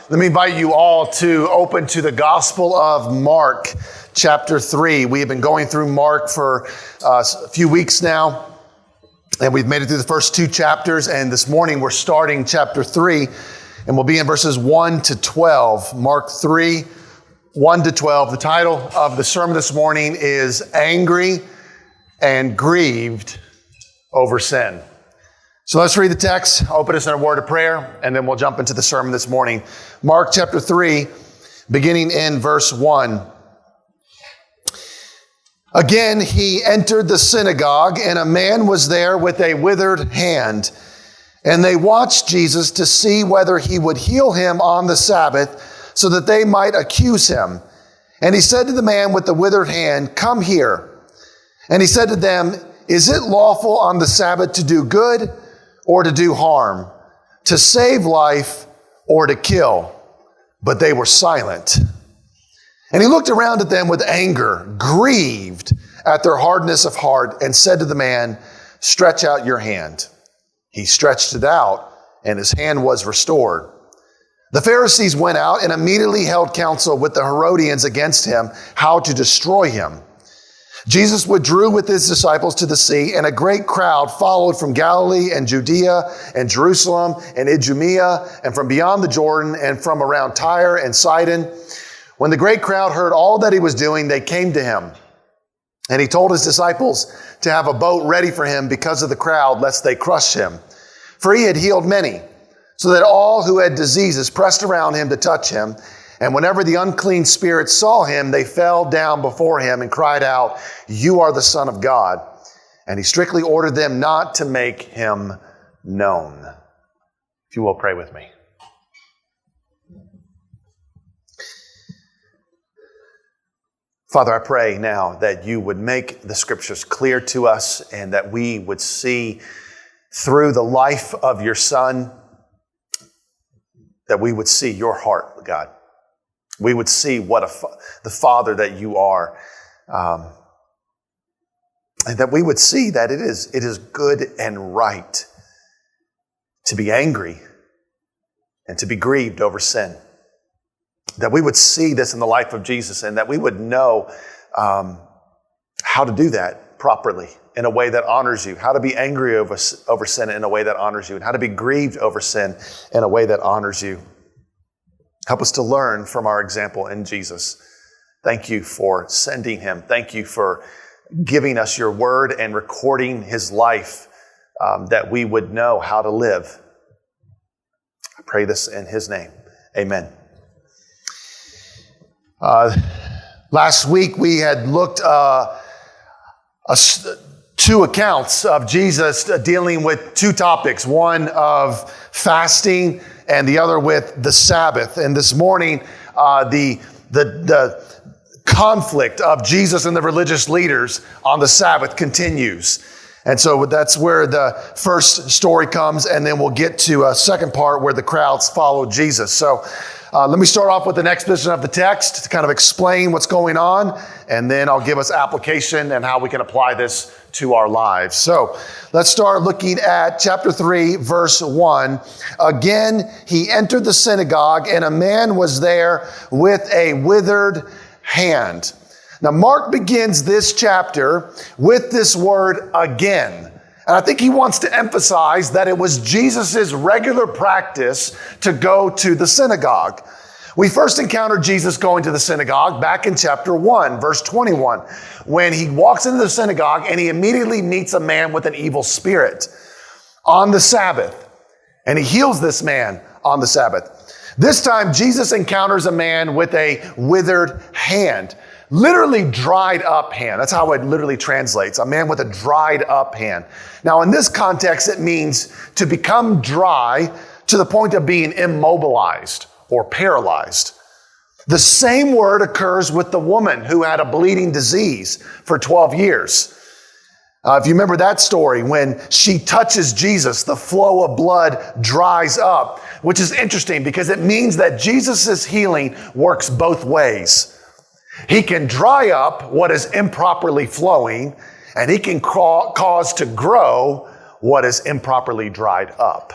Let me invite you all to open to the Gospel of Mark, chapter 3. We have been going through Mark for a few weeks now, and we've made it through the first two chapters, and this morning we're starting chapter 3, and we'll be in verses 1 to 12. Mark 3, 1 to 12. The title of the sermon this morning is Angry and Grieved Over Sin. So let's read the text, open us in a word of prayer, and then we'll jump into the sermon this morning. Mark chapter 3, beginning in verse 1. Again, he entered the synagogue, and a man was there with a withered hand. And they watched Jesus to see whether he would heal him on the Sabbath, so that they might accuse him. And he said to the man with the withered hand, "Come here." And he said to them, "Is it lawful on the Sabbath to do good or to do harm, to save life or to kill?" But they were silent. And he looked around at them with anger, grieved at their hardness of heart, and said to the man, "Stretch out your hand." He stretched it out, and his hand was restored. The Pharisees went out and immediately held counsel with the Herodians against him, how to destroy him. Jesus withdrew with his disciples to the sea, and a great crowd followed from Galilee and Judea and Jerusalem and Idumea and from beyond the Jordan and from around Tyre and Sidon. When the great crowd heard all that he was doing, they came to him. And he told his disciples to have a boat ready for him because of the crowd, lest they crush him. For he had healed many, so that all who had diseases pressed around him to touch him. And whenever the unclean spirits saw him, they fell down before him and cried out, "You are the Son of God." And he strictly ordered them not to make him known. If you will, pray with me. Father, I pray now that you would make the scriptures clear to us and that we would see through the life of your Son, that we would see your heart, God. We would see what the Father that you are, and that we would see that it is good and right to be angry and to be grieved over sin. That we would see this in the life of Jesus, and that we would know how to do that properly in a way that honors you, how to be angry over sin in a way that honors you, and how to be grieved over sin in a way that honors you. Help us to learn from our example in Jesus. Thank you for sending him. Thank you for giving us your word and recording his life, that we would know how to live. I pray this in his name. Amen. Last week we had looked two accounts of Jesus dealing with two topics, one of fasting and the other with the Sabbath. And this morning, the conflict of Jesus and the religious leaders on the Sabbath continues. And so that's where the first story comes, and then we'll get to a second part where the crowds follow Jesus. So let me start off with an exposition of the text to kind of explain what's going on, and then I'll give us application and how we can apply this to our lives. So let's start looking at chapter 3, verse 1. Again, he entered the synagogue, and a man was there with a withered hand. Now, Mark begins this chapter with this word again. And I think he wants to emphasize that it was Jesus' regular practice to go to the synagogue. We first encountered Jesus going to the synagogue back in chapter 1, verse 21, when he walks into the synagogue and he immediately meets a man with an evil spirit on the Sabbath. And he heals this man on the Sabbath. This time, Jesus encounters a man with a withered hand. Literally dried up hand. That's how it literally translates. A man with a dried up hand. Now, in this context, it means to become dry to the point of being immobilized or paralyzed. The same word occurs with the woman who had a bleeding disease for 12 years. If you remember that story, when she touches Jesus, the flow of blood dries up, which is interesting because it means that Jesus' healing works both ways. He can dry up what is improperly flowing, and he can cause to grow what is improperly dried up.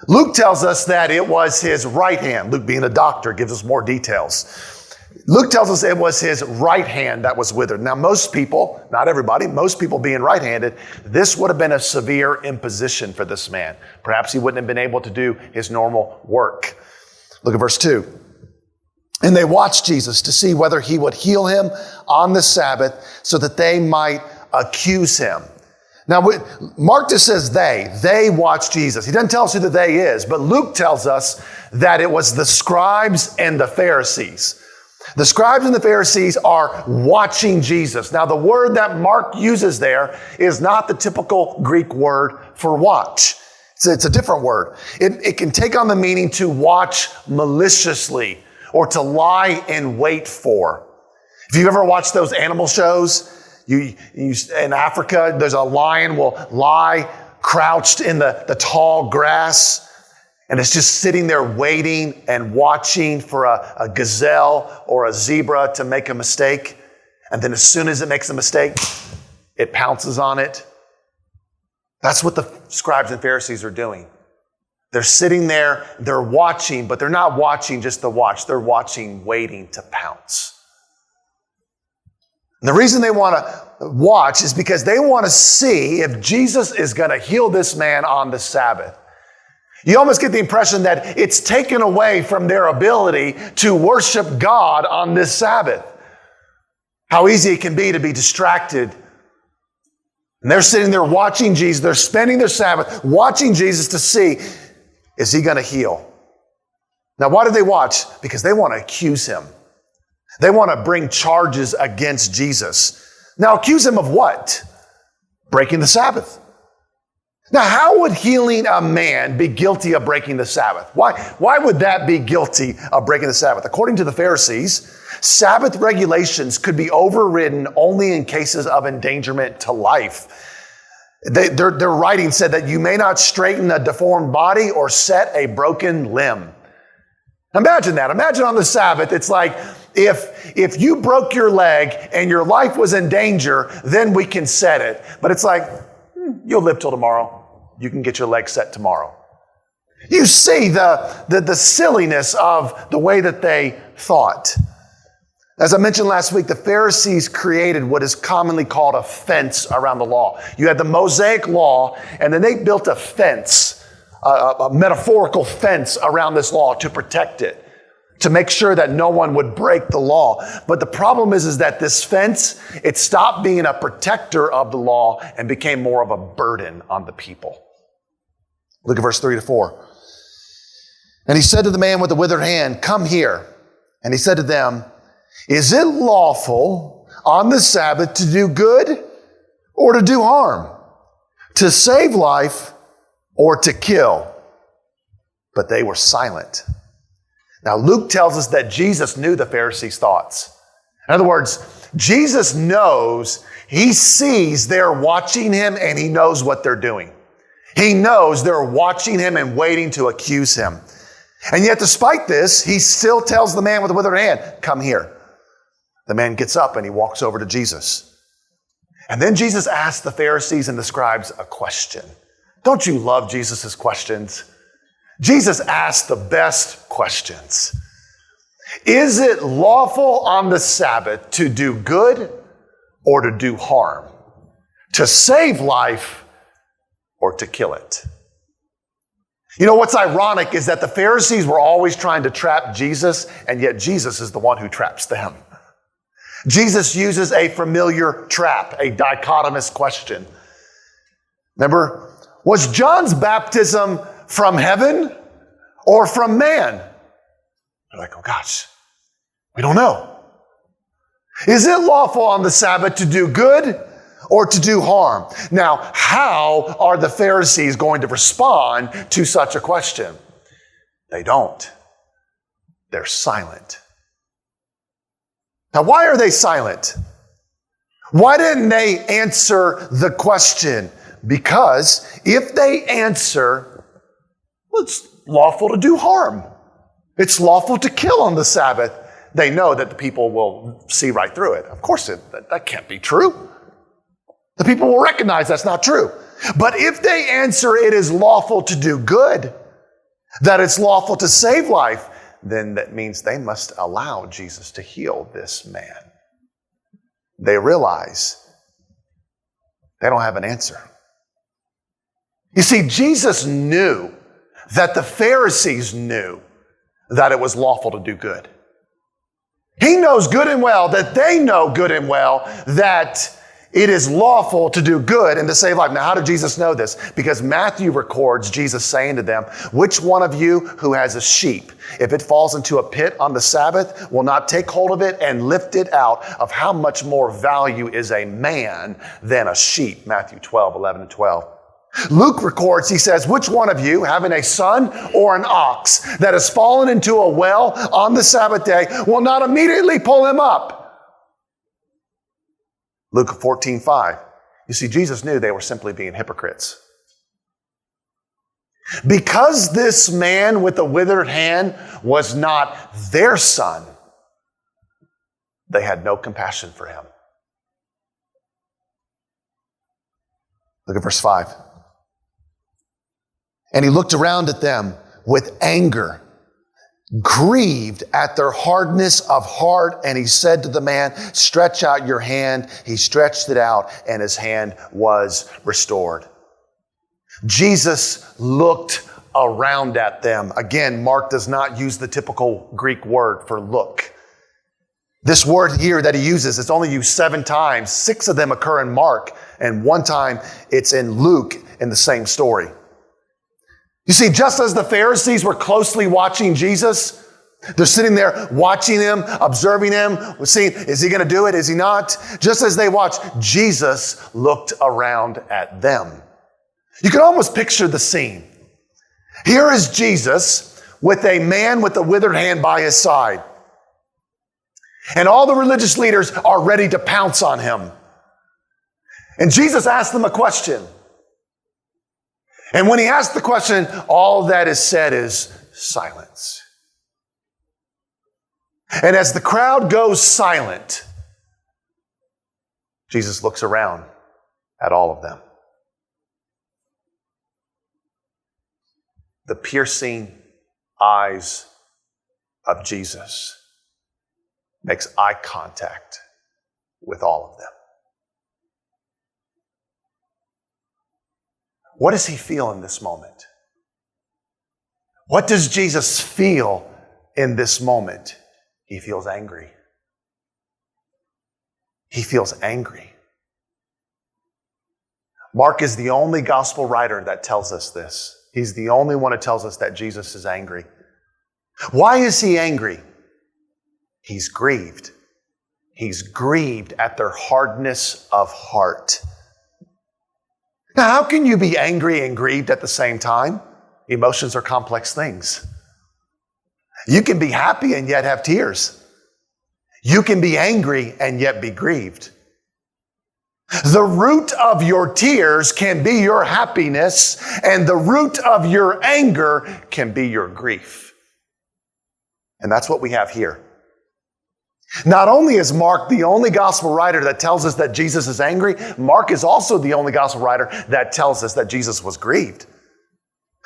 Luke tells us that it was his right hand. Luke, being a doctor, gives us more details. Luke tells us it was his right hand that was withered. Now, most people, not everybody, most people being right-handed, this would have been a severe imposition for this man. Perhaps he wouldn't have been able to do his normal work. Look at verse 2. And they watched Jesus to see whether he would heal him on the Sabbath so that they might accuse him. Now, Mark just says they watched Jesus. He doesn't tell us who the they is, but Luke tells us that it was the scribes and the Pharisees. The scribes and the Pharisees are watching Jesus. Now, the word that Mark uses there is not the typical Greek word for watch. It's a different word. It can take on the meaning to watch maliciously or to lie in wait for. If you've ever watched those animal shows, you in Africa, there's a lion will lie crouched in the tall grass, and it's just sitting there waiting and watching for a gazelle or a zebra to make a mistake. And then as soon as it makes a mistake, it pounces on it. That's what the scribes and Pharisees are doing. They're sitting there, they're watching, but they're not watching just to watch. They're watching, waiting to pounce. And the reason they want to watch is because they want to see if Jesus is going to heal this man on the Sabbath. You almost get the impression that it's taken away from their ability to worship God on this Sabbath. How easy it can be to be distracted. And they're sitting there watching Jesus. They're spending their Sabbath watching Jesus to see, is he going to heal? Now, why do they watch? Because they want to accuse him. They want to bring charges against Jesus. Now, accuse him of what? Breaking the Sabbath. Now, how would healing a man be guilty of breaking the Sabbath? Why would that be guilty of breaking the Sabbath? According to the Pharisees, Sabbath regulations could be overridden only in cases of endangerment to life. Their writing said that you may not straighten a deformed body or set a broken limb. Imagine that. Imagine on the Sabbath, it's like if you broke your leg and your life was in danger, then we can set it. But it's like, you'll live till tomorrow. You can get your leg set tomorrow. You see the silliness of the way that they thought. As I mentioned last week, the Pharisees created what is commonly called a fence around the law. You had the Mosaic law, and then they built a fence, a metaphorical fence around this law to protect it, to make sure that no one would break the law. But the problem is that this fence, it stopped being a protector of the law and became more of a burden on the people. Look at verse 3-4. And he said to the man with the withered hand, "Come here." And he said to them, "Is it lawful on the Sabbath to do good or to do harm, to save life or to kill?" But they were silent. Now, Luke tells us that Jesus knew the Pharisees' thoughts. In other words, Jesus knows, he sees they're watching him and he knows what they're doing. He knows they're watching him and waiting to accuse him. And yet, despite this, he still tells the man with the withered hand, "Come here." The man gets up and he walks over to Jesus. And then Jesus asks the Pharisees and the scribes a question. Don't you love Jesus' questions? Jesus asked the best questions. Is it lawful on the Sabbath to do good or to do harm? To save life or to kill it? You know, what's ironic is that the Pharisees were always trying to trap Jesus, and yet Jesus is the one who traps them. Jesus uses a familiar trap, a dichotomous question. Remember, was John's baptism from heaven or from man? They're like, oh gosh, we don't know. Is it lawful on the Sabbath to do good or to do harm? Now, how are the Pharisees going to respond to such a question? They don't. They're silent. Now, why are they silent? Why didn't they answer the question? Because if they answer, well, it's lawful to do harm. It's lawful to kill on the Sabbath. They know that the people will see right through it. Of course, that can't be true. The people will recognize that's not true. But if they answer it is lawful to do good, that it's lawful to save life, then that means they must allow Jesus to heal this man. They realize they don't have an answer. You see, Jesus knew that the Pharisees knew that it was lawful to do good. He knows good and well that they know good and well that it is lawful to do good and to save life. Now, how did Jesus know this? Because Matthew records Jesus saying to them, which one of you who has a sheep, if it falls into a pit on the Sabbath, will not take hold of it and lift it out? Of how much more value is a man than a sheep? Matthew 12, 11 and 12. Luke records, he says, which one of you, having a son or an ox that has fallen into a well on the Sabbath day, will not immediately pull him up? Luke 14:5. You see, Jesus knew they were simply being hypocrites. Because this man with the withered hand was not their son, they had no compassion for him. Look at verse 5. And he looked around at them with anger, grieved at their hardness of heart, and he said to the man, stretch out your hand. He stretched it out, and his hand was restored. Jesus looked around at them. Again, Mark does not use the typical Greek word for look. This word here that he uses, it's only used 7 times. 6 of them occur in Mark, and 1 time it's in Luke in the same story. You see, just as the Pharisees were closely watching Jesus, they're sitting there watching him, observing him, seeing, is he going to do it? Is he not? Just as they watched, Jesus looked around at them. You can almost picture the scene. Here is Jesus with a man with a withered hand by his side. And all the religious leaders are ready to pounce on him. And Jesus asked them a question. And when he asked the question, all that is said is silence. And as the crowd goes silent, Jesus looks around at all of them. The piercing eyes of Jesus makes eye contact with all of them. What does he feel in this moment? What does Jesus feel in this moment? He feels angry. He feels angry. Mark is the only gospel writer that tells us this. He's the only one who tells us that Jesus is angry. Why is he angry? He's grieved. He's grieved at their hardness of heart. Now, how can you be angry and grieved at the same time? Emotions are complex things. You can be happy and yet have tears. You can be angry and yet be grieved. The root of your tears can be your happiness, and the root of your anger can be your grief. And that's what we have here. Not only is Mark the only gospel writer that tells us that Jesus is angry, Mark is also the only gospel writer that tells us that Jesus was grieved.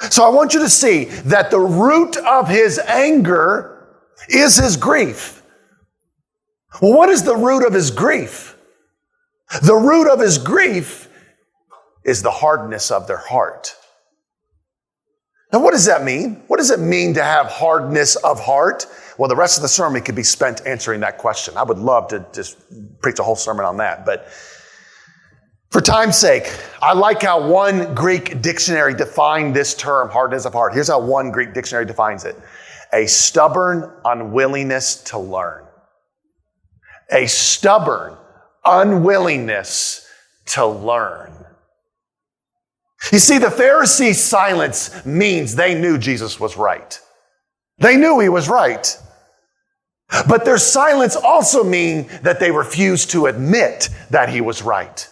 So I want you to see that the root of his anger is his grief. Well, what is the root of his grief? The root of his grief is the hardness of their heart. Now, what does that mean? What does it mean to have hardness of heart? Well, the rest of the sermon could be spent answering that question. I would love to just preach a whole sermon on that. But for time's sake, I like how one Greek dictionary defined this term, hardness of heart. Here's how one Greek dictionary defines it. A stubborn unwillingness to learn. A stubborn unwillingness to learn. You see, the Pharisees' silence means they knew Jesus was right. They knew he was right. But their silence also means that they refused to admit that he was right.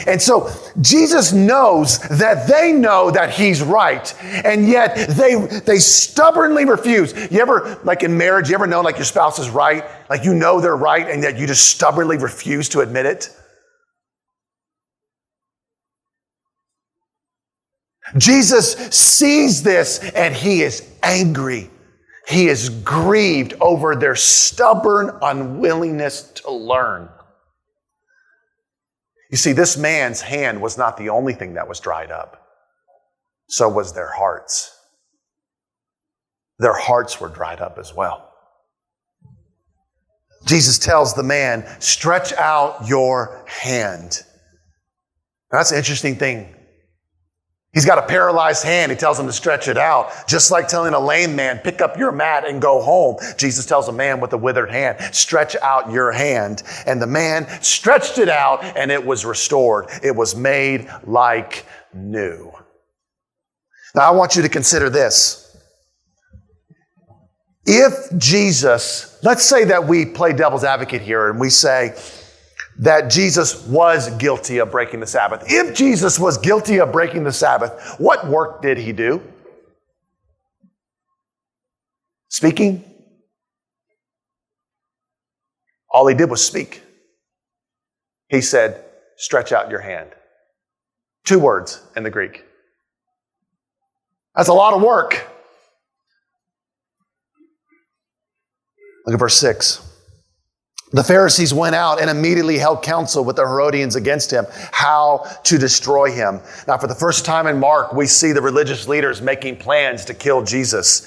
And so Jesus knows that they know that he's right, and yet they stubbornly refuse. You ever, like in marriage, you ever know like your spouse is right? Like you know they're right, and yet you just stubbornly refuse to admit it? Jesus sees this and he is angry. He is grieved over their stubborn unwillingness to learn. You see, this man's hand was not the only thing that was dried up. So was their hearts. Their hearts were dried up as well. Jesus tells the man, stretch out your hand. Now, that's an interesting thing. He's got a paralyzed hand. He tells him to stretch it out. Just like telling a lame man, pick up your mat and go home. Jesus tells a man with a withered hand, stretch out your hand. And the man stretched it out and it was restored. It was made like new. Now, I want you to consider this. If Jesus, let's say that we play devil's advocate here and we say that Jesus was guilty of breaking the Sabbath. If Jesus was guilty of breaking the Sabbath, what work did he do? Speaking? All he did was speak. He said, stretch out your hand. 2 words in the Greek. That's a lot of work. Look at verse 6. The Pharisees went out and immediately held counsel with the Herodians against him, how to destroy him. Now, for the first time in Mark, we see the religious leaders making plans to kill Jesus.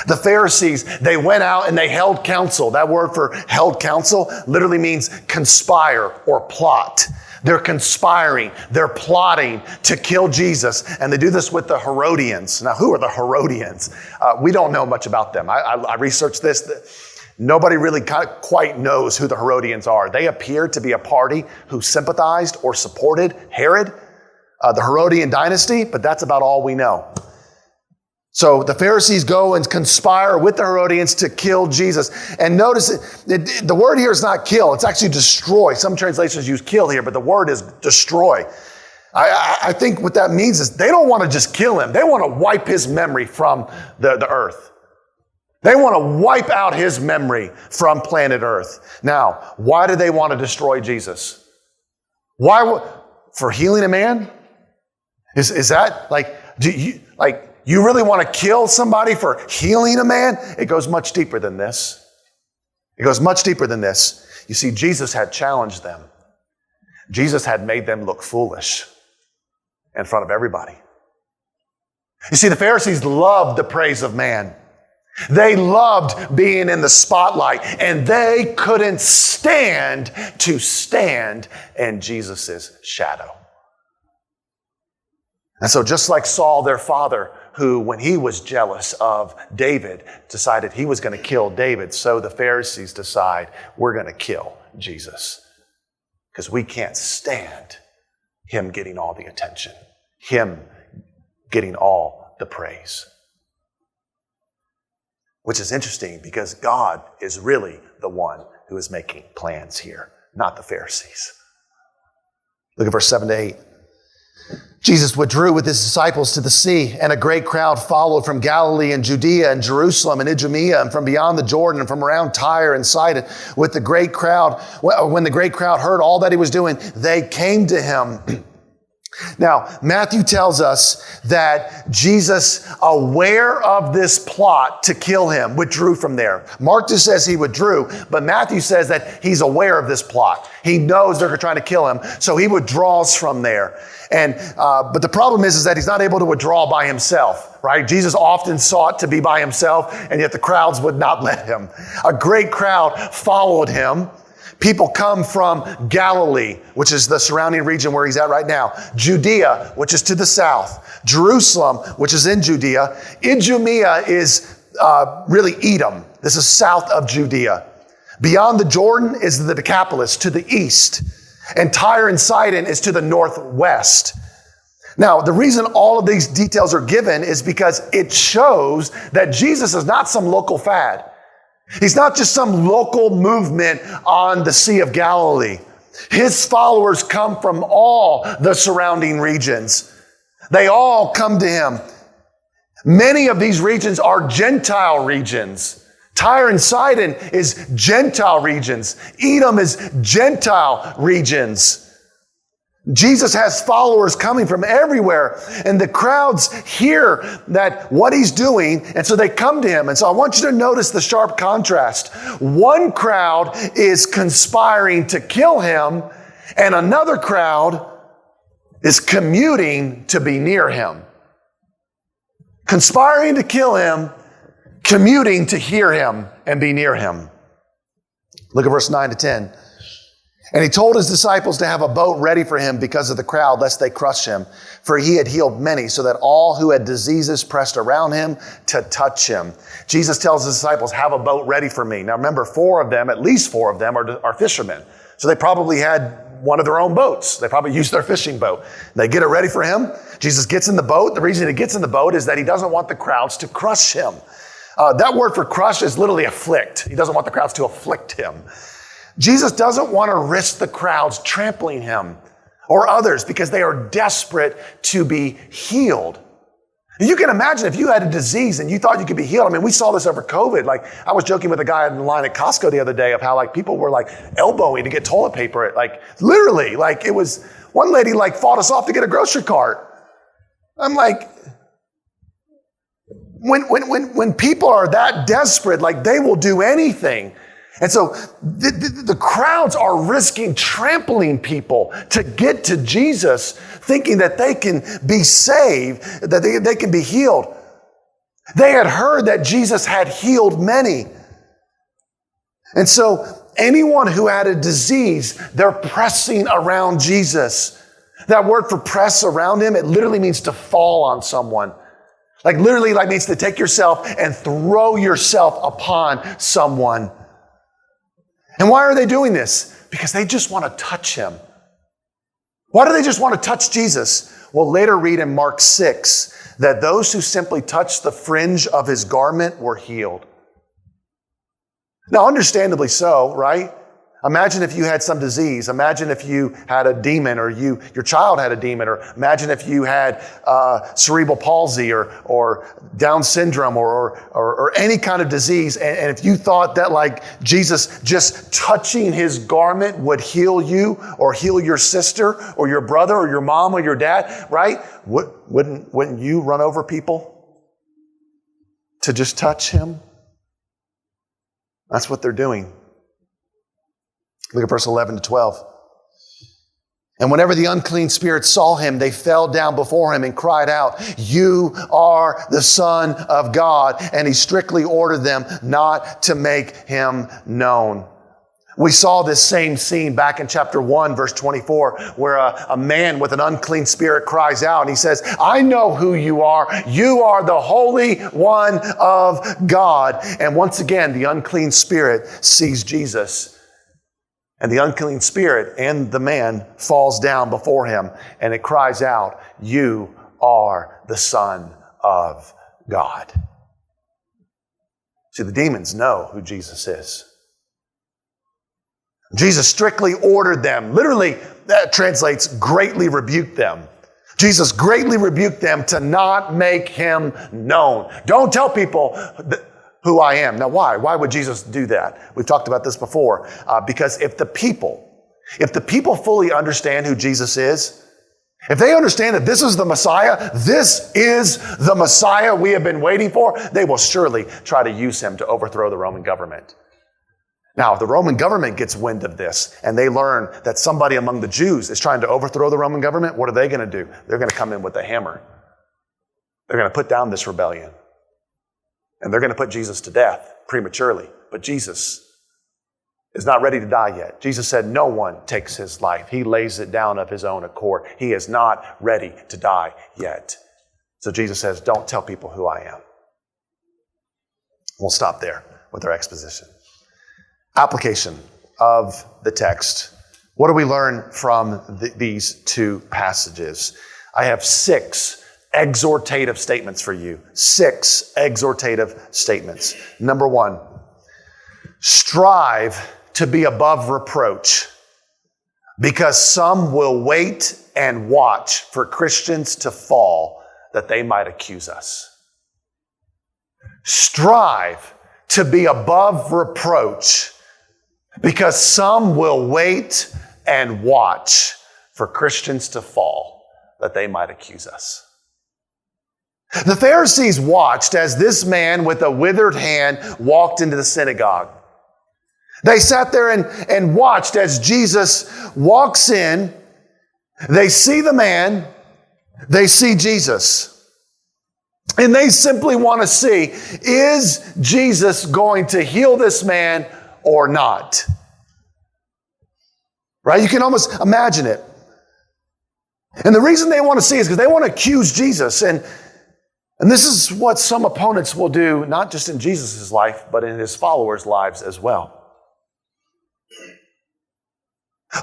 The Pharisees, they went out and they held counsel. That word for held counsel literally means conspire or plot. They're conspiring. They're plotting to kill Jesus. And they do this with the Herodians. Now, who are the Herodians? We don't know much about them. I researched this. Nobody really quite knows who the Herodians are. They appear to be a party who sympathized or supported Herod, the Herodian dynasty, but that's about all we know. So the Pharisees go and conspire with the Herodians to kill Jesus. And notice the word here is not kill, it's actually destroy. Some translations use kill here, but the word is destroy. I think what that means is they don't want to just kill him. They want to wipe his memory from the earth. They want to wipe out his memory from planet Earth. Now, why do they want to destroy Jesus? Why? For healing a man? Is that you really want to kill somebody for healing a man? It goes much deeper than this. It goes much deeper than this. You see, Jesus had challenged them. Jesus had made them look foolish in front of everybody. You see, the Pharisees loved the praise of man. They loved being in the spotlight, and they couldn't stand to stand in Jesus' shadow. And so just like Saul, their father, who, when he was jealous of David, decided he was going to kill David, so the Pharisees decide we're going to kill Jesus because we can't stand him getting all the attention, him getting all the praise. Which is interesting because God is really the one who is making plans here, not the Pharisees. Look at verse 7 to 8. Jesus withdrew with his disciples to the sea, and a great crowd followed from Galilee and Judea and Jerusalem and Idumea and from beyond the Jordan and from around Tyre and Sidon. When the great crowd heard all that he was doing, they came to him. Now, Matthew tells us that Jesus, aware of this plot to kill him, withdrew from there. Mark just says he withdrew, but Matthew says that he's aware of this plot. He knows they're trying to kill him, so he withdraws from there. But the problem is that he's not able to withdraw by himself, right? Jesus often sought to be by himself, and yet the crowds would not let him. A great crowd followed him. People come from Galilee, which is the surrounding region where he's at right now. Judea, which is to the south. Jerusalem, which is in Judea. Idumea is really Edom. This is south of Judea. Beyond the Jordan is the Decapolis to the east. And Tyre and Sidon is to the northwest. Now, the reason all of these details are given is because it shows that Jesus is not some local fad. He's not just some local movement on the Sea of Galilee. His followers come from all the surrounding regions. They all come to him. Many of these regions are Gentile regions. Tyre and Sidon is Gentile regions. Edom is Gentile regions. Jesus has followers coming from everywhere, and the crowds hear that what he's doing, and so they come to him. And so I want you to notice the sharp contrast. One crowd is conspiring to kill him, and another crowd is commuting to be near him. Conspiring to kill him, commuting to hear him and be near him. Look at verse 9 to 10. And he told his disciples to have a boat ready for him because of the crowd, lest they crush him. For he had healed many, so that all who had diseases pressed around him to touch him. Jesus tells his disciples, have a boat ready for me. Now remember, at least four of them are fishermen. So they probably had one of their own boats. They probably used their fishing boat. They get it ready for him. Jesus gets in the boat. The reason he gets in the boat is that he doesn't want the crowds to crush him. That word for crush is literally afflict. He doesn't want the crowds to afflict him. Jesus doesn't want to risk the crowds trampling him or others because they are desperate to be healed. You can imagine if you had a disease and you thought you could be healed. I mean, we saw this over COVID. Like, I was joking with a guy in the line at Costco the other day of how people were elbowing to get toilet paper. Literally, it was one lady fought us off to get a grocery cart. I'm like, when people are that desperate, they will do anything. And so the crowds are risking trampling people to get to Jesus, thinking that they can be saved, that they can be healed. They had heard that Jesus had healed many. And so anyone who had a disease, they're pressing around Jesus. That word for press around him, it literally means to fall on someone. Literally means to take yourself and throw yourself upon someone. And why are they doing this? Because they just want to touch him. Why do they just want to touch Jesus? We'll later read in Mark 6 that those who simply touched the fringe of his garment were healed. Now, understandably so, right? Imagine if you had some disease. Imagine if you had a demon or your child had a demon, or imagine if you had cerebral palsy or Down syndrome or any kind of disease. And if you thought that Jesus just touching his garment would heal you or heal your sister or your brother or your mom or your dad, right? Wouldn't you run over people to just touch him? That's what they're doing. Look at verse 11 to 12. And whenever the unclean spirits saw him, they fell down before him and cried out, "You are the Son of God." And he strictly ordered them not to make him known. We saw this same scene back in chapter 1, verse 24, where a man with an unclean spirit cries out and he says, "I know who you are. You are the Holy One of God." And once again, the unclean spirit sees Jesus. And the unclean spirit and the man falls down before him and it cries out, "You are the Son of God." See, the demons know who Jesus is. Jesus strictly ordered them. Literally, that translates greatly rebuked them. Jesus greatly rebuked them to not make him known. Don't tell people who I am. Now, why? Why would Jesus do that? We've talked about this before. Because if the people fully understand who Jesus is, if they understand that this is the Messiah we have been waiting for, they will surely try to use him to overthrow the Roman government. Now, if the Roman government gets wind of this and they learn that somebody among the Jews is trying to overthrow the Roman government, what are they going to do? They're going to come in with a hammer. They're going to put down this rebellion. And they're going to put Jesus to death prematurely. But Jesus is not ready to die yet. Jesus said no one takes his life. He lays it down of his own accord. He is not ready to die yet. So Jesus says, don't tell people who I am. We'll stop there with our exposition. Application of the text. What do we learn from these two passages? I have 6 exhortative statements for you. 6 exhortative statements. Number 1, strive to be above reproach, because some will wait and watch for Christians to fall that they might accuse us. Strive to be above reproach, because some will wait and watch for Christians to fall that they might accuse us. The Pharisees watched as this man with a withered hand walked into the synagogue. They sat there and watched as Jesus walks in. They see the man, they see Jesus. And they simply want to see, is Jesus going to heal this man or not? Right? You can almost imagine it. And the reason they want to see is because they want to accuse Jesus. And this is what some opponents will do, not just in Jesus' life, but in his followers' lives as well.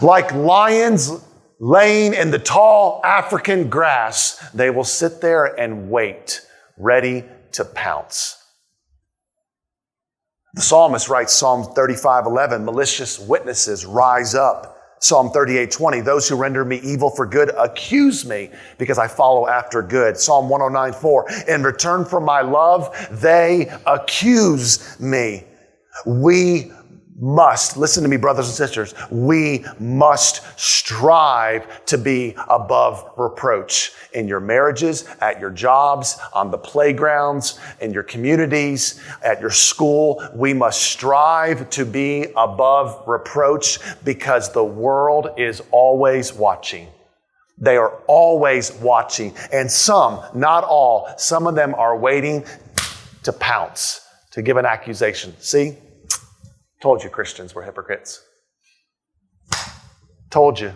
Like lions laying in the tall African grass, they will sit there and wait, ready to pounce. The psalmist writes Psalm 35:11, malicious witnesses rise up. Psalm 38:20, those who render me evil for good accuse me because I follow after good. Psalm 109:4, in return for my love, they accuse me. We must, listen to me, brothers and sisters, we must strive to be above reproach in your marriages, at your jobs, on the playgrounds, in your communities, at your school. We must strive to be above reproach because the world is always watching. They are always watching. And some, not all, some of them are waiting to pounce, to give an accusation. See? Told you Christians were hypocrites. Told you.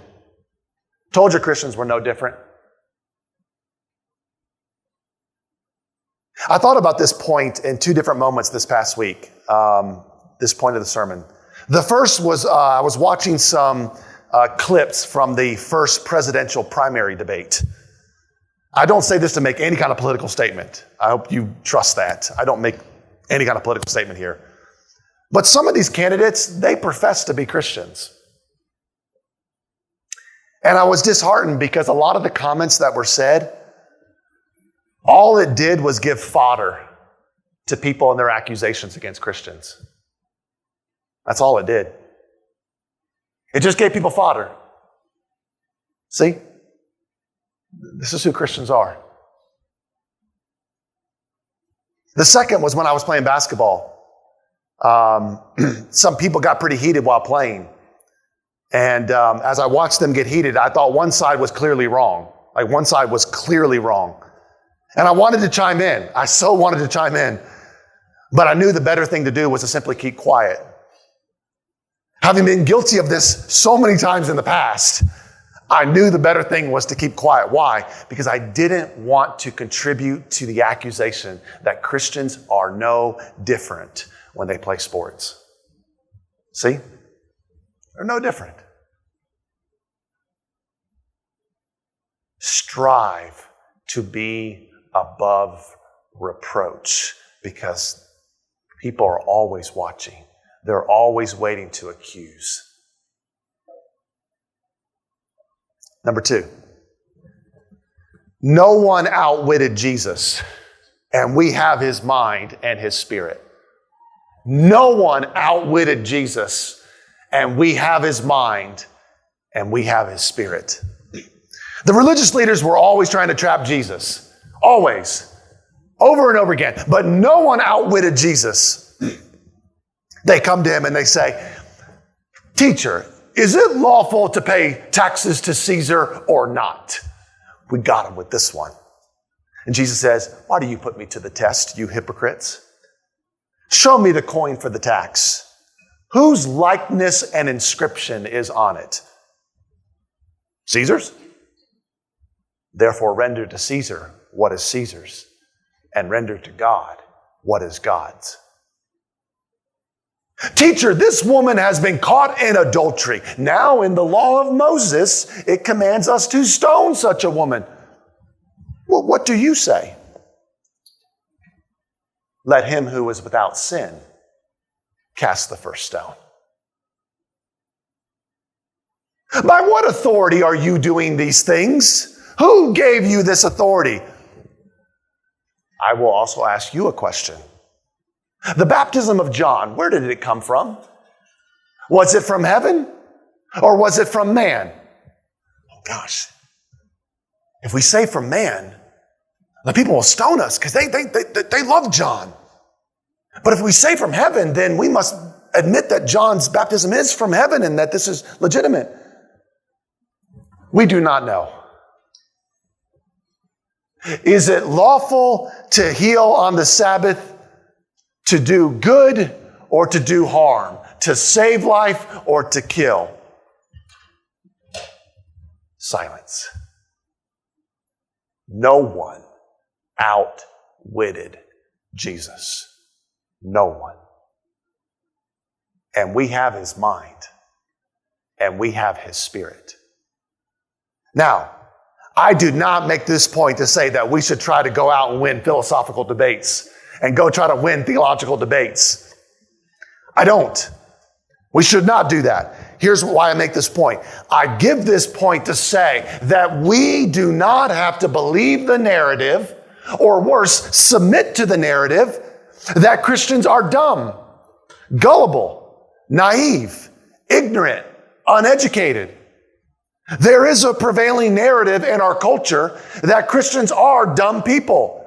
Told you Christians were no different. I thought about this point in two different moments this past week, this point of the sermon. The first was I was watching some clips from the first presidential primary debate. I don't say this to make any kind of political statement. I hope you trust that. I don't make any kind of political statement here. But some of these candidates, they profess to be Christians. And I was disheartened because a lot of the comments that were said, all it did was give fodder to people and their accusations against Christians. That's all it did. It just gave people fodder. See? This is who Christians are. The second was when I was playing basketball. Some people got pretty heated while playing. And as I watched them get heated, I thought one side was clearly wrong. Like one side was clearly wrong. And I wanted to chime in. I so wanted to chime in. But I knew the better thing to do was to simply keep quiet. Having been guilty of this so many times in the past, I knew the better thing was to keep quiet. Why? Because I didn't want to contribute to the accusation that Christians are no different when they play sports. See? They're no different. Strive to be above reproach because people are always watching. They're always waiting to accuse. Number 2. No one outwitted Jesus, and we have his mind and his spirit. No one outwitted Jesus, and we have his mind, and we have his spirit. The religious leaders were always trying to trap Jesus. Always. Over and over again. But no one outwitted Jesus. They come to him and they say, "Teacher, is it lawful to pay taxes to Caesar or not?" We got him with this one. And Jesus says, "Why do you put me to the test, you hypocrites? Show me the coin for the tax. Whose likeness and inscription is on it? Caesar's? Therefore render to Caesar what is Caesar's, and render to God what is God's." "Teacher, this woman has been caught in adultery. Now in the law of Moses, it commands us to stone such a woman. Well, what do you say?" Let him who is without sin cast the first stone. "By what authority are you doing these things? Who gave you this authority?" I will also ask you a question. The baptism of John, where did it come from? Was it from heaven or was it from man? gosh, if we say from man, the people will stone us because they love John. But if we say from heaven, then we must admit that John's baptism is from heaven and that this is legitimate. We do not know. Is it lawful to heal on the Sabbath, to do good or to do harm, to save life or to kill? Silence. No one outwitted Jesus. No one. And we have his mind. And we have his spirit. Now, I do not make this point to say that we should try to go out and win philosophical debates and go try to win theological debates. I don't. We should not do that. Here's why I make this point. I give this point to say that we do not have to believe the narrative, or worse, submit to the narrative that Christians are dumb, gullible, naive, ignorant, uneducated. There is a prevailing narrative in our culture that Christians are dumb people.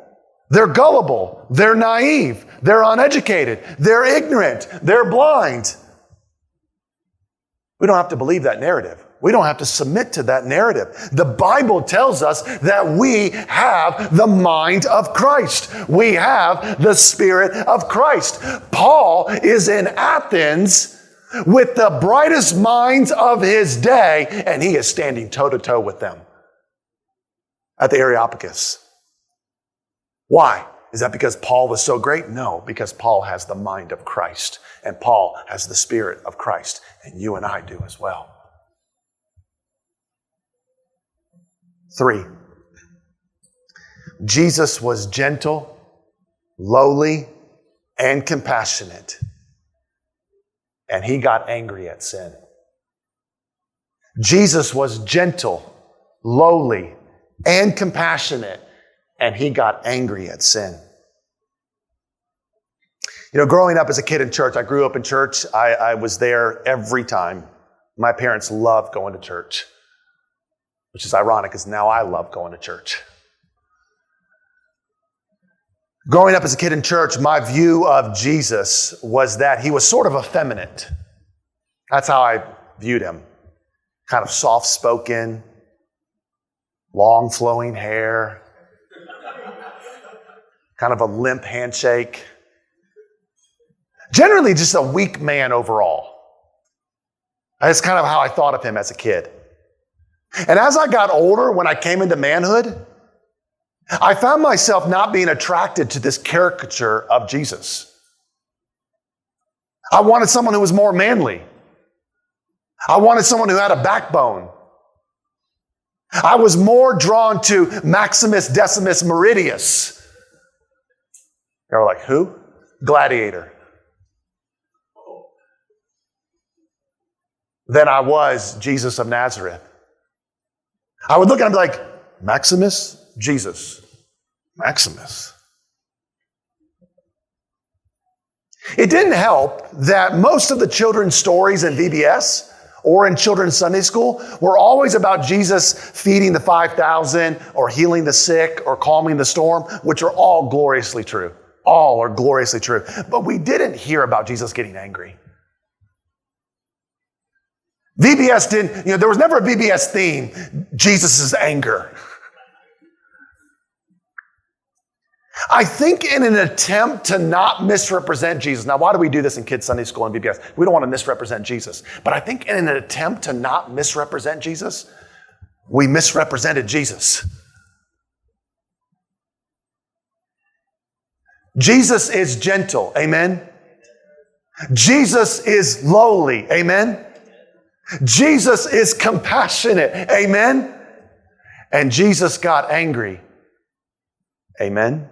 They're gullible, they're naive, they're uneducated, they're ignorant, they're blind. We don't have to believe that narrative. We don't have to submit to that narrative. The Bible tells us that we have the mind of Christ. We have the Spirit of Christ. Paul is in Athens with the brightest minds of his day, and he is standing toe-to-toe with them at the Areopagus. Why? Is that because Paul was so great? No, because Paul has the mind of Christ, and Paul has the Spirit of Christ, and you and I do as well. 3, Jesus was gentle, lowly, and compassionate. And he got angry at sin. Jesus was gentle, lowly, and compassionate, and he got angry at sin. You know, growing up as a kid in church, I grew up in church. I was there every time. My parents loved going to church, which is ironic because now I love going to church. Growing up as a kid in church, my view of Jesus was that he was sort of effeminate. That's how I viewed him. Kind of soft-spoken, long flowing hair, kind of a limp handshake. Generally just a weak man overall. That's kind of how I thought of him as a kid. And as I got older, when I came into manhood, I found myself not being attracted to this caricature of Jesus. I wanted someone who was more manly. I wanted someone who had a backbone. I was more drawn to Maximus Decimus Meridius. They were like, who? Gladiator. Than I was Jesus of Nazareth. I would look at him like, Maximus? Jesus. Maximus. It didn't help that most of the children's stories in VBS or in children's Sunday school were always about Jesus feeding the 5,000 or healing the sick or calming the storm, which are all gloriously true. All are gloriously true. But we didn't hear about Jesus getting angry. VBS didn't, there was never a VBS theme, Jesus' anger. I think in an attempt to not misrepresent Jesus. Now, why do we do this in kids' Sunday school and VBS? We don't want to misrepresent Jesus. But I think in an attempt to not misrepresent Jesus, we misrepresented Jesus. Jesus is gentle. Amen. Jesus is lowly. Amen. Jesus is compassionate. Amen. And Jesus got angry. Amen.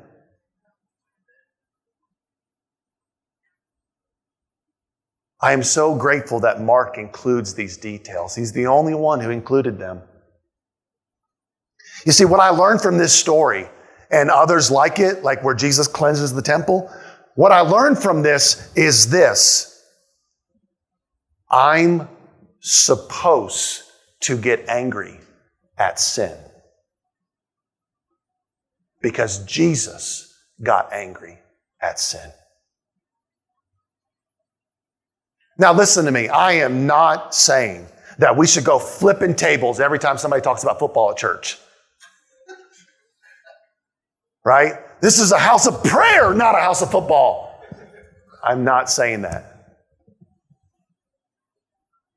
I am so grateful that Mark includes these details. He's the only one who included them. You see, what I learned from this story, and others like it, like where Jesus cleanses the temple, what I learned from this is this. I'm supposed to get angry at sin. Because Jesus got angry at sin. Now listen to me. I am not saying that we should go flipping tables every time somebody talks about football at church. Right? This is a house of prayer, not a house of football. I'm not saying that.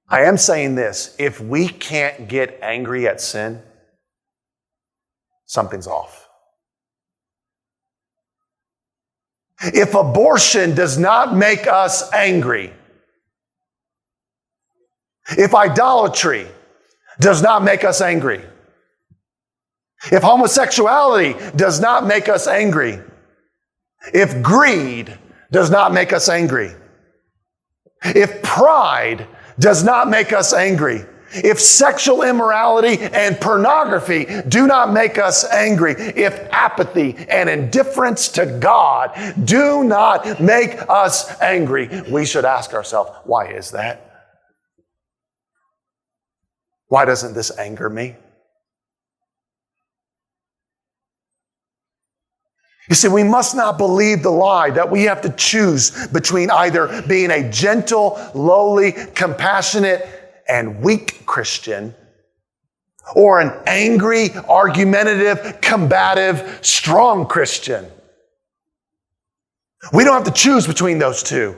I am saying this. If we can't get angry at sin, something's off. If abortion does not make us angry, if idolatry does not make us angry, if homosexuality does not make us angry, if greed does not make us angry, if pride does not make us angry, if sexual immorality and pornography do not make us angry, if apathy and indifference to God do not make us angry, we should ask ourselves, why is that? Why doesn't this anger me? You see, we must not believe the lie that we have to choose between either being a gentle, lowly, compassionate, and weak Christian or an angry, argumentative, combative, strong Christian. We don't have to choose between those two.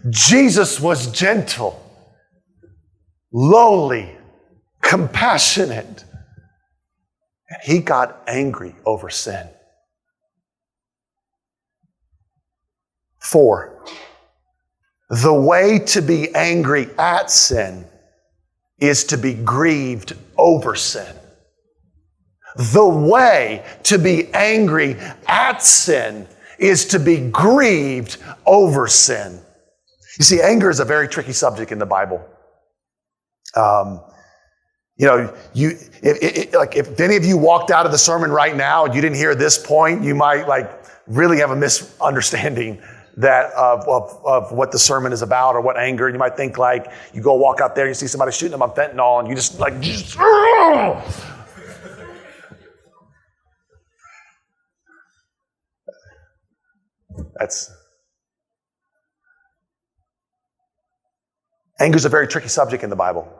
Jesus was gentle, lowly, compassionate, and he got angry over sin. 4, the way to be angry at sin is to be grieved over sin. The way to be angry at sin is to be grieved over sin. You see, anger is a very tricky subject in the Bible. If any of you walked out of the sermon right now and you didn't hear this point, you might really have a misunderstanding that of what the sermon is about or what anger. You might think you go walk out there and you see somebody shooting them on fentanyl and you just anger is a very tricky subject in the Bible.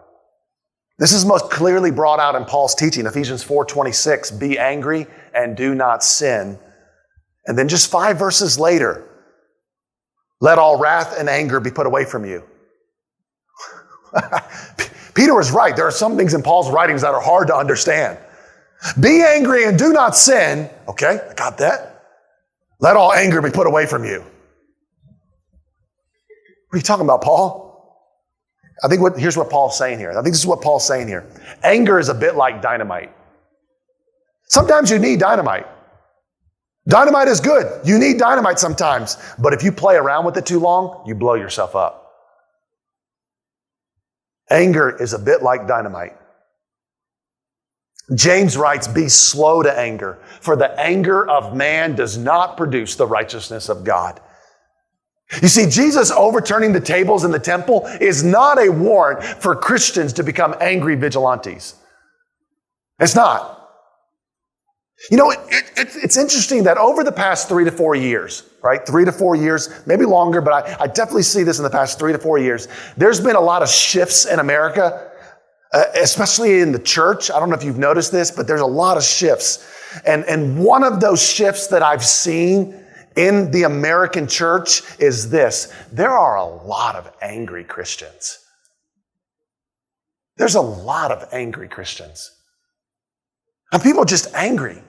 This is most clearly brought out in Paul's teaching, Ephesians 4:26, be angry and do not sin. And then just 5 verses later, let all wrath and anger be put away from you. Peter was right. There are some things in Paul's writings that are hard to understand. Be angry and do not sin. Okay, I got that. Let all anger be put away from you. What are you talking about, Paul? Here's what Paul's saying here. I think this is what Paul's saying here. Anger is a bit like dynamite. Sometimes you need dynamite. Dynamite is good. You need dynamite sometimes. But if you play around with it too long, you blow yourself up. Anger is a bit like dynamite. James writes, be slow to anger, for the anger of man does not produce the righteousness of God. You see, Jesus overturning the tables in the temple is not a warrant for Christians to become angry vigilantes. It's not. You know, it's interesting that over the past 3 to 4 years, right? 3 to 4 years, maybe longer, but I definitely see this in the past 3 to 4 years. There's been a lot of shifts in America, especially in the church. I don't know if you've noticed this, but there's a lot of shifts. And one of those shifts that I've seen in the American church is this. There are a lot of angry Christians. There's a lot of angry Christians. And people are just angry.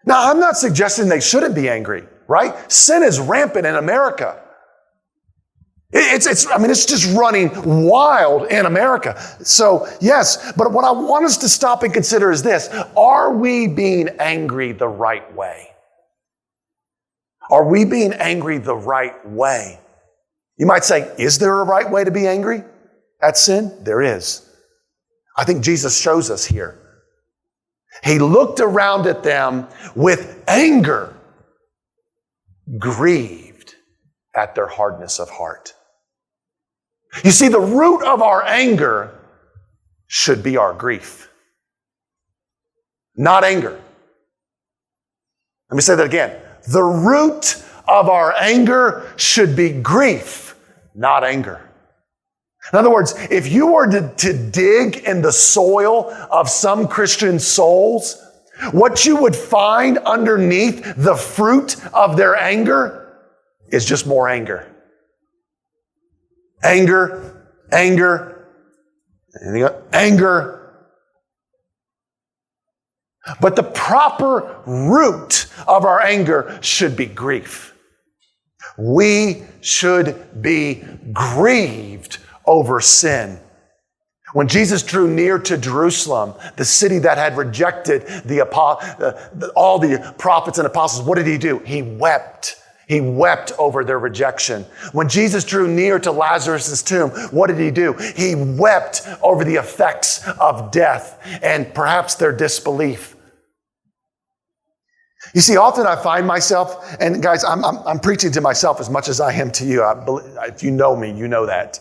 Now, I'm not suggesting they shouldn't be angry, right? Sin is rampant in America. It's just running wild in America. So, yes, but what I want us to stop and consider is this. Are we being angry the right way? Are we being angry the right way? You might say, is there a right way to be angry at sin? There is. I think Jesus shows us here. He looked around at them with anger, grieved at their hardness of heart. You see, the root of our anger should be our grief. Not anger. Let me say that again. The root of our anger should be grief, not anger. In other words, if you were to dig in the soil of some Christian souls, what you would find underneath the fruit of their anger is just more anger. Anger, anger, anger. But the proper root of our anger should be grief. We should be grieved over sin. When Jesus drew near to Jerusalem, the city that had rejected all the prophets and apostles, what did he do? He wept. He wept over their rejection. When Jesus drew near to Lazarus' tomb, what did he do? He wept over the effects of death and perhaps their disbelief. You see, often I find myself, and guys, I'm preaching to myself as much as I am to you. If you know me, you know that.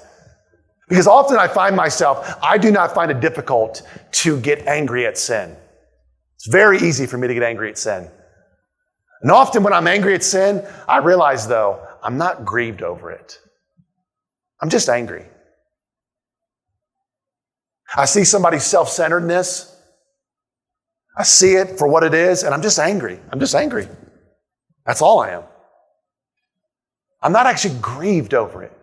Because often I find myself, I do not find it difficult to get angry at sin. It's very easy for me to get angry at sin. And often when I'm angry at sin, I realize, though, I'm not grieved over it. I'm just angry. I see somebody's self-centeredness. I see it for what it is, and I'm just angry. I'm just angry. That's all I am. I'm not actually grieved over it.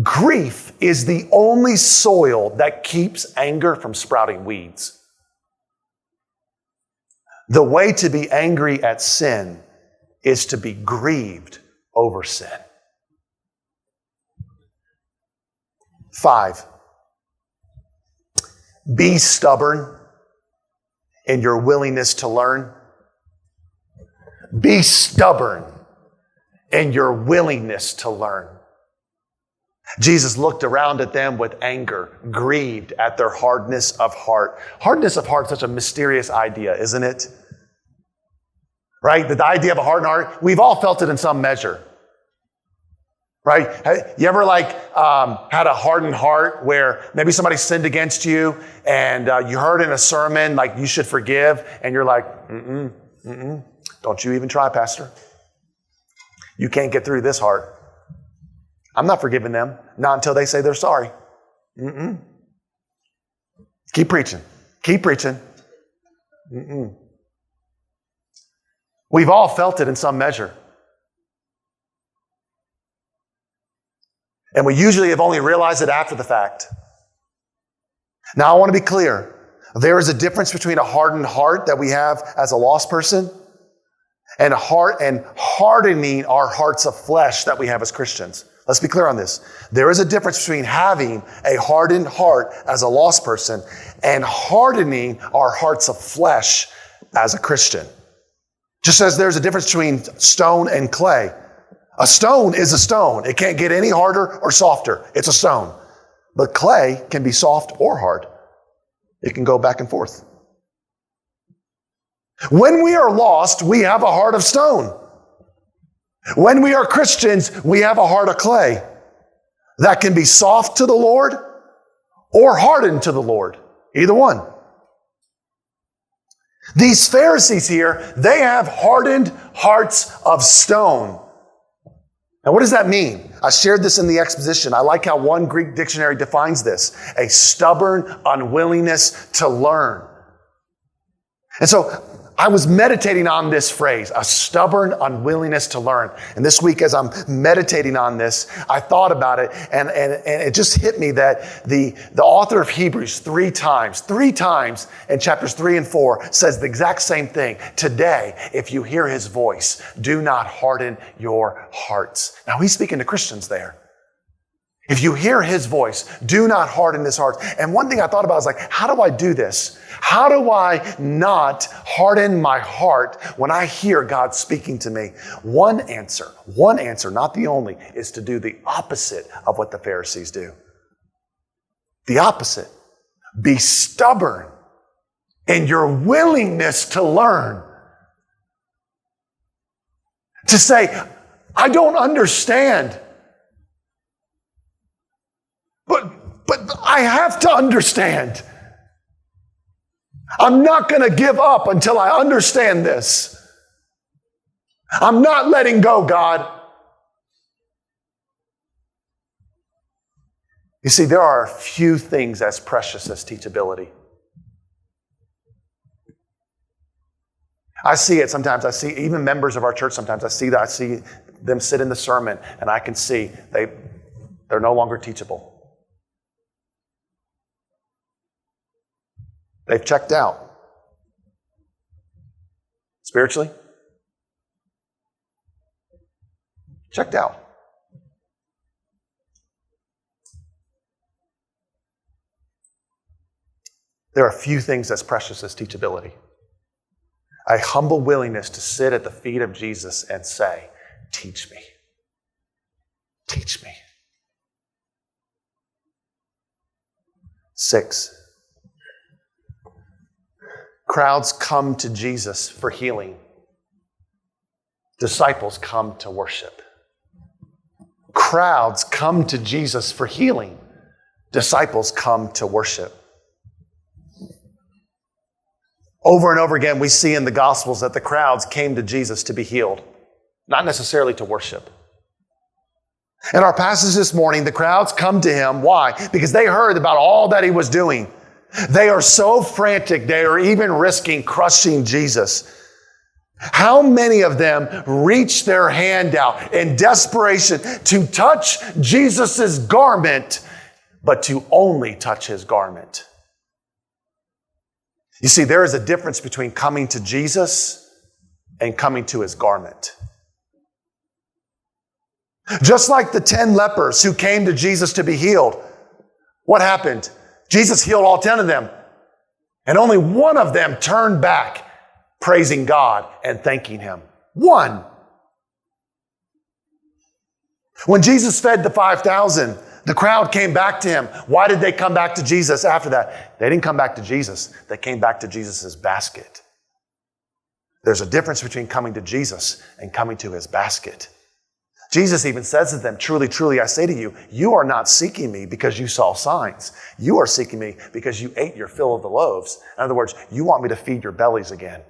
Grief is the only soil that keeps anger from sprouting weeds. The way to be angry at sin is to be grieved over sin. 5, be stubborn in your willingness to learn. Be stubborn in your willingness to learn. Jesus looked around at them with anger, grieved at their hardness of heart. Hardness of heart is such a mysterious idea, isn't it? Right? The idea of a hardened heart, we've all felt it in some measure. Right? You ever had a hardened heart where maybe somebody sinned against you and you heard in a sermon like you should forgive and you're like, don't you even try, Pastor. You can't get through this heart. I'm not forgiving them, not until they say they're sorry. Keep preaching. Keep preaching. We've all felt it in some measure. And we usually have only realized it after the fact. Now, I want to be clear. There is a difference between a hardened heart that we have as a lost person and hardening our hearts of flesh that we have as Christians. Let's be clear on this. There is a difference between having a hardened heart as a lost person and hardening our hearts of flesh as a Christian. Just as there's a difference between stone and clay. A stone is a stone. It can't get any harder or softer. It's a stone. But clay can be soft or hard. It can go back and forth. When we are lost, we have a heart of stone. When we are Christians, we have a heart of clay that can be soft to the Lord or hardened to the Lord. Either one. These Pharisees here, they have hardened hearts of stone. Now, what does that mean? I shared this in the exposition. I like how one Greek dictionary defines this: a stubborn unwillingness to learn. And so I was meditating on this phrase, a stubborn unwillingness to learn. And this week, as I'm meditating on this, I thought about it, and it just hit me that the author of Hebrews three times in chapters 3 and 4 says the exact same thing. Today, if you hear his voice, do not harden your hearts. Now, he's speaking to Christians there. If you hear his voice, do not harden his heart. And one thing I thought about is how do I do this? How do I not harden my heart when I hear God speaking to me? One answer, not the only, is to do the opposite of what the Pharisees do. The opposite. Be stubborn in your willingness to learn. To say, I don't understand. I have to understand. I'm not going to give up until I understand this. I'm not letting go, God. You see, there are few things as precious as teachability. I see it sometimes. I see even members of our church sometimes. I see them sit in the sermon and I can see they're no longer teachable. They've checked out. Spiritually? Checked out. There are few things as precious as teachability. A humble willingness to sit at the feet of Jesus and say, teach me. Teach me. 6. Crowds come to Jesus for healing. Disciples come to worship. Crowds come to Jesus for healing. Disciples come to worship. Over and over again, we see in the Gospels that the crowds came to Jesus to be healed, not necessarily to worship. In our passage this morning, the crowds come to him. Why? Because they heard about all that he was doing. They are so frantic, they are even risking crushing Jesus. How many of them reach their hand out in desperation to touch Jesus' garment, but to only touch his garment? You see, there is a difference between coming to Jesus and coming to his garment. Just like the 10 lepers who came to Jesus to be healed, what happened? Jesus healed all 10 of them, and only one of them turned back, praising God and thanking him. One. When Jesus fed the 5,000, the crowd came back to him. Why did they come back to Jesus after that? They didn't come back to Jesus. They came back to Jesus' basket. There's a difference between coming to Jesus and coming to his basket. Jesus even says to them, truly, truly, I say to you, you are not seeking me because you saw signs. You are seeking me because you ate your fill of the loaves. In other words, you want me to feed your bellies again.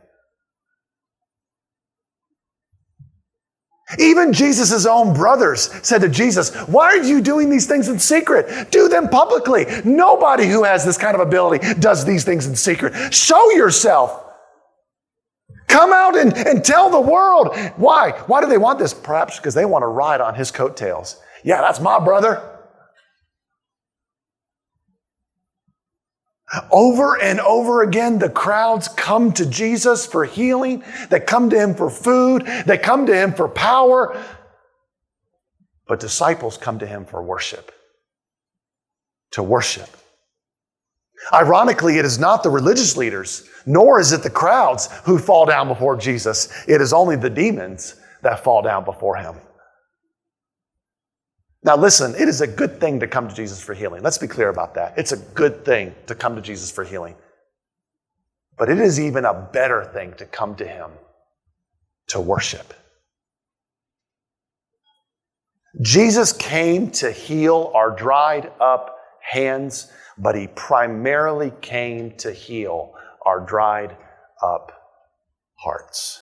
Even Jesus' own brothers said to Jesus, why are you doing these things in secret? Do them publicly. Nobody who has this kind of ability does these things in secret. Show yourself. Come out and tell the world. Why? Why do they want this? Perhaps because they want to ride on his coattails. Yeah, that's my brother. Over and over again, the crowds come to Jesus for healing. They come to him for food. They come to him for power. But disciples come to him for worship. To worship. Ironically, it is not the religious leaders, nor is it the crowds who fall down before Jesus. It is only the demons that fall down before him. Now listen, it is a good thing to come to Jesus for healing. Let's be clear about that. It's a good thing to come to Jesus for healing. But it is even a better thing to come to him to worship. Jesus came to heal our dried up hands, but he primarily came to heal our dried up hearts.